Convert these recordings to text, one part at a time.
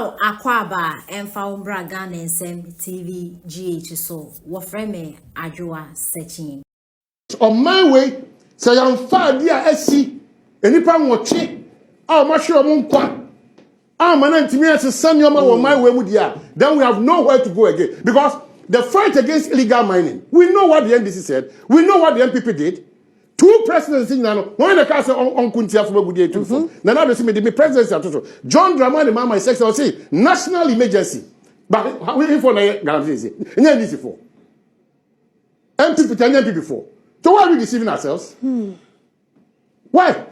Wow, Akwaba and Faumbra Ghana and Sem TV GH so what frame Ajua searching. On my way, say I'm far dear SC, and if I'm watching, oh, my sure won't quack. I'm an anti to send your man on my way with ya. Then we have nowhere to go again. Because the fight against illegal mining, we know what the NDC said, we know what the MPP did. Two presidents in Nano, one the castle on Kuntia for good day too. Now they see me the presidency. John Dramani Mama is section say national emergency. But how we for na guarantee NDC for. MPP and MPP for. So why are we deceiving ourselves? Why?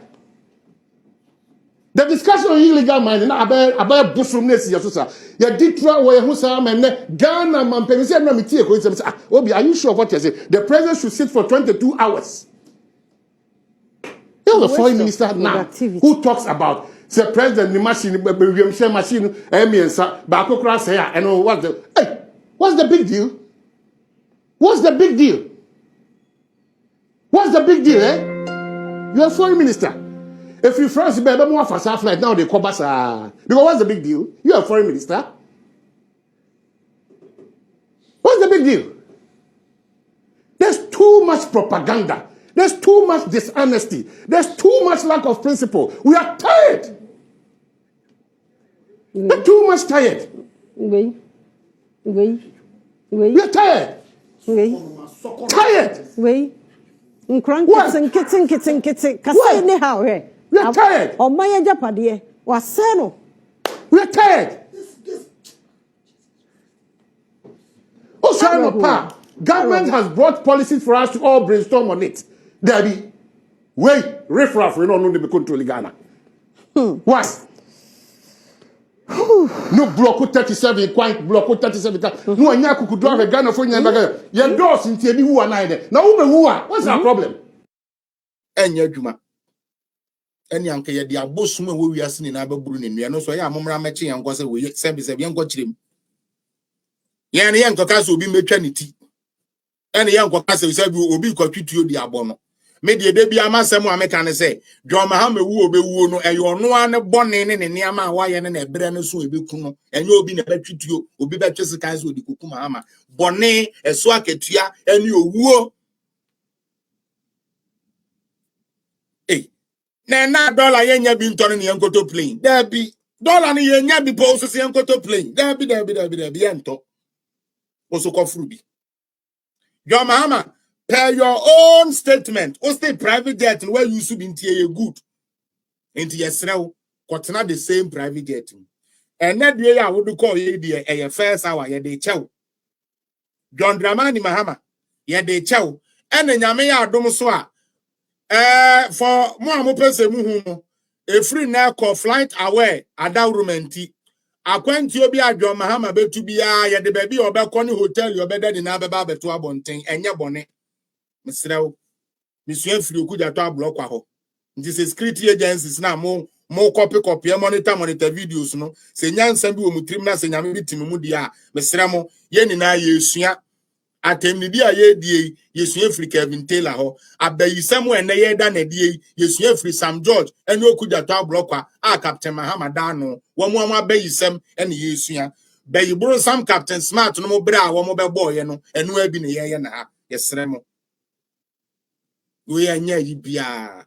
The discussion on illegal mining about busumness yes. You did try where Husam and Ghana man say no metie ko say Obi, are you sure of what you say? The president should sit for 22 hours. Here's the foreign minister now who talks about the president the machine machine Bakokra say and what's the big deal? What's the big deal? What's the big deal, eh? You're a foreign minister. If you France baby more for South flight now they call us because what's the big deal? You're a foreign minister. What's the big deal? There's too much propaganda. There's too much dishonesty. There's too much lack of principle. We are tired. We're too much tired. We are tired. Tired. What? We are tired. Oh my Japadie was seno. We are tired. Oh, sorry, government has brought policies for us to all brainstorm on it. There be wait, riffraff, we don't know the control Ghana. Why? No block 37, quite block 37. No, I could drive a Ghana for you. Your doors in Tibi who are neither. Now, what's our problem? And your Juma. And young Kaya, the Abos when we are seen in Ababun in Riano, so I am Machi and was away, Sam is a young watch him. Yan young Cocas will be maternity. And the young Cocas will be contributed to the abono. Maybe baby Amasamo American say, John Mahama will be woono, and you are no one born in Niama, why and a brand so be kuno, and you'll be a better to you, will be better as with the Kukumahama. Bonnet, a swaketia, and you woo. Eh. Na dollar yenya be turning the uncle to plane. There be dollar yenya be posted the uncle to plane. There be ento. Also call fruity. Your mama, per your own statement, or stay private jet where you should be into good. Into your snow, not the same private jet. And that way I would call you a first hour, ya de chow. John Dramani Mahama, ya de chow. And then Yamea Domoswa. For more person muhu a free now call flight away adawrumenti akwenti obi adwo mahama betu bia ye de baby obekoni hotel your bed in abeba betu abonten enye bone misrew misua free okuja to ablok kwa ho nti se security agencies na mo copy monitor videos no se nyansa bi wo mutrim na se nyame bitimi mu dia misremo ye ni na yesua atemnidi aye die yesu efri Kevin Taylor ho abayisam ene ye da na die yesu efri Sam George ene okuja to ablokwa Captain Mahama Dano wo mo abayisam ene yesu ya bayiburu Sam Captain Smart no mo bra wo mo bebo ye no eno abi ne ye na ha yesre mo we anya yi bia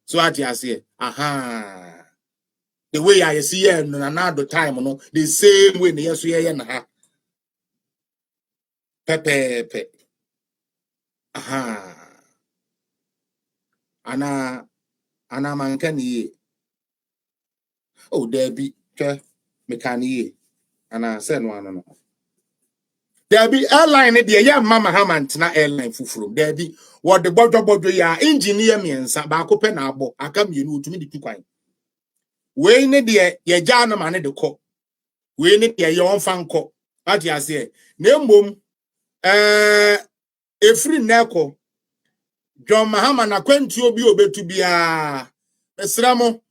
so ati ase aha the way I see here no na do time no the same way ne yesu ye na ha pepe aha ana mankani oh there be mekani ana say no no there be airline there ya mama hamant na airline fufuro there be what the bodo ya engineer miensa ba ko pe na abo aka mienu otumi di kwan we ne de ye ja na ma ne de ko we ne de ye on fan ko ati ase na mbom efri neko John Mahama na kwenti obi obetu bia esramo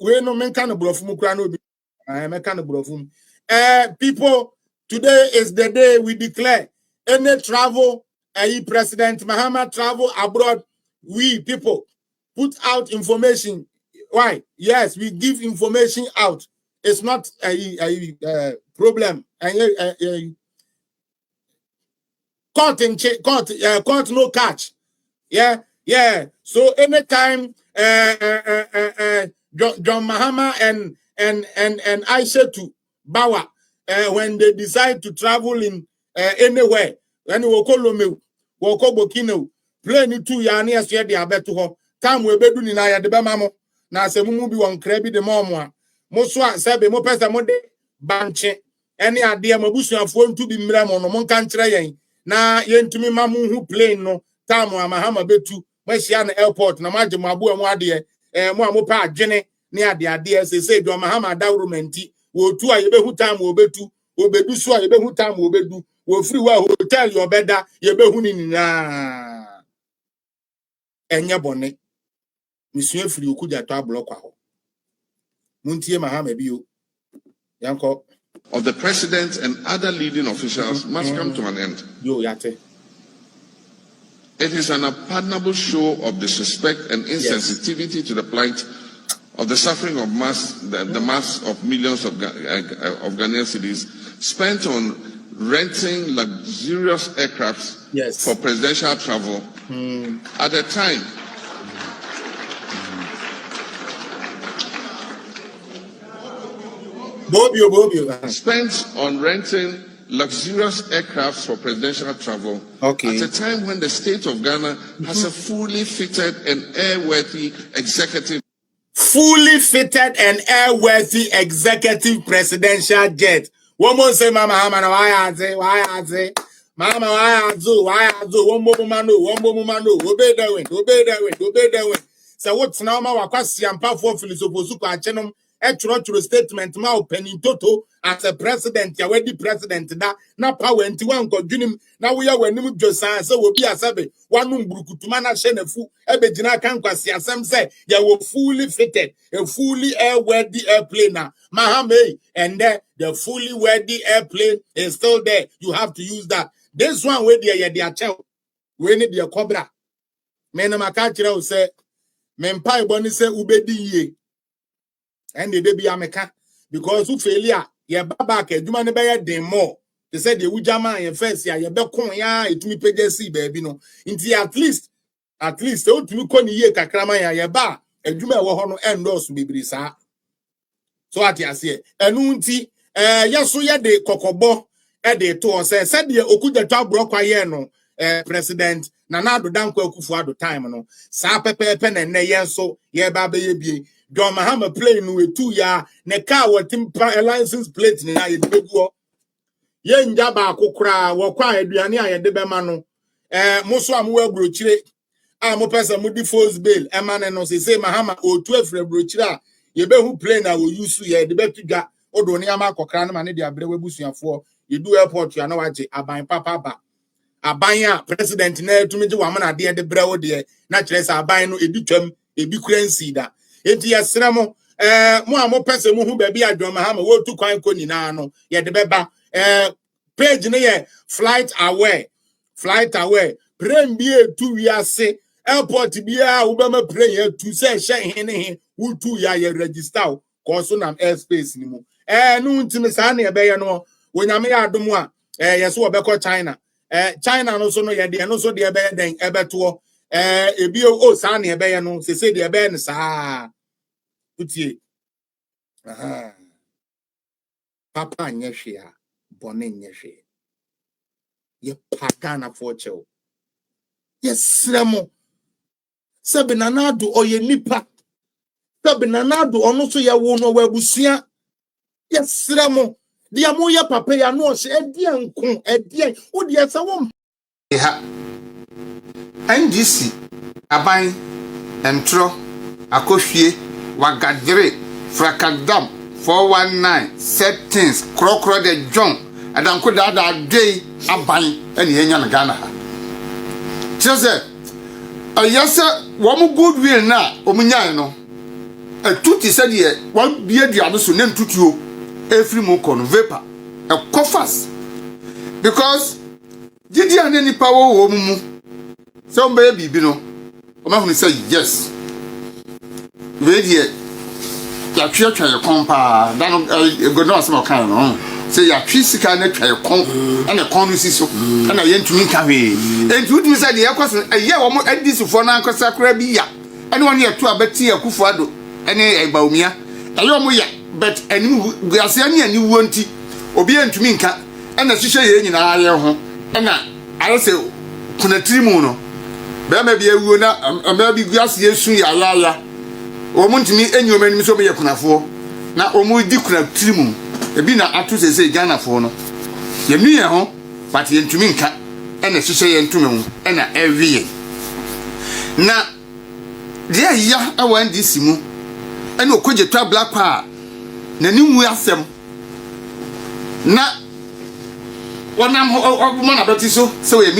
we no menka no brofu mu kra no obi menka no brofu people, today is the day we declare any travel President Mahama travel abroad, we people put out information. Why? Yes, we give information out. it's not a problem. Court no catch. Yeah. So anytime John Mahama and Aisha to Bawa when they decide to travel in anywhere, when we call Lome, we call Bokino, plane to yani as yet the abeto time we be doing na the bemamo na se mumu bi won krabi de momo moso a sebe mo pesa mo de banche any ade mabusuafo ntu bi mra mo no mo kan kire yen na yentumi mamu hu plane no time Mahama betu mahia na airport na maje mabu emu ade mo amopa adwene ne ade se John Mahama dawrumenti wo tu a yebehu time wo betu obedu so a yebehu time wo bedu wo free wa hotel yo beda yebehu ni nyina enye bone misue free okuja to ablok aho muntie Mahama bio yanko of the president and other leading officials must come to an end. Yo yate. It is an unpardonable show of disrespect and insensitivity to the plight of the suffering of the mass of millions of Ghanaian citizens spent on renting luxurious aircrafts for presidential travel at a time spent on renting luxurious aircrafts for presidential travel at a time when the state of Ghana has a fully fitted and airworthy executive presidential jet. One more say, Mama, why I say, Mama, why one more man, obey the wind. So what's now my kwasi ampa for philosophy achenom true statement ma opening toto as a president ya wedi president da na power nti wan godwunim na we ya wanim dwosan se wo bi asabe wanum burukutuma na hye nafu ebegina kan kwasi asem se ya wo fully fitted a fully airworthy airplane Mahama and the fully worthy airplane is still there. You have to use that. This one we dey the achew we need the cobra me na maka kire o se mempai boni se ubedi ye and the be ameka because who failure ye baba ka adwuma ne be ye den more they said the ujama ye first ya ye be kon ya etumi pegesi baby no nti at least e otumi kon ye kakrama ya ye ba adwuma e wo ho no endorse bibiri saa so ati ase enu nti yeso ye de kokobo e de to o se said the okudetwa abrokwa ye no president Nana Addo Dankwa Akufo-Addo time no sa pepepe na ne yenso ye ba be ye bie John Mahama plane no 2 ya ne car watimpa license plate ni na ye beguo ye nja ba akokra wo kwa aduane a ye de be ma no muso am wa brochire a mo pesa mo di force bail e ma ne no se Mahama o tu afre brochire a ye be hu plane a wo use ye de be tuga odo ne ama akokra no ma ne de abre wabusuafo ye du airport ya na waje aban papa ba abanya president na etumije wa mana de brewo de na kire sa aban no editwam ebi currency da enti yesra mo mo amo pese mo hu ba bi Adom Mahama wo tu kwan ko nyina no ye de beba page ne ye flight aware plane bi etu wiase airport bi a wo ba ma plane ye tu se hye he wo tu ya ye register ko so nam airspace ni mu no ntimi sa na ye be ye no wonyame ya adom a yeso obekọ China China no so no ye de no so de ebe den ebeto ebi o sa na ebe ye no se de ebe ne sa utie papa nyehwe a bone nyehwe ye pagana for chew yesremo sebe Nana Addo oye nipa sebe Nana Addo ono so ye wo no wabusua yesremo dia mo ye papa ya no se edian ko edian wo de esa wo ha NDC aban entro akohwie wagadre frakadam 419 settings krokro de John adanko da adwei aban ene yenya na Ghana ha tse ayasa wo mu goodwill na omunyan no atuti se de wa bia duano so na ntutuo every mo kon vapor a coffers because JDM any power wo mu some baby bi no o ma hunu say yes we there ya twa ye kon pa da no godo asem kan no say ya twi sika na twa ye kon na kon no siso na ye ntumi ka hwe entu ntumi say de yakos ye wo mo adisufo na ankosa kra bi ya ene won ye to abeti akufo ado ene egbaomia aye wo mo ya but anim guase ane ani wo nti obi entumi nka ena hihye ye nyina aye ho ena aye se kuna trimu no be ma bi awuo na ama bi guase yesu ya ya omo ntimi enyoma nim so me ye kunafo na omo di kuna trimu ebi na atu sese Ghana fo no ye nu ye ho but ye ntumi nka ena hihye ye ntumi ho ena ewie na dia ya awa NDC mu ena okoje twa black pa na ni mu asem na wonam ho na beti so we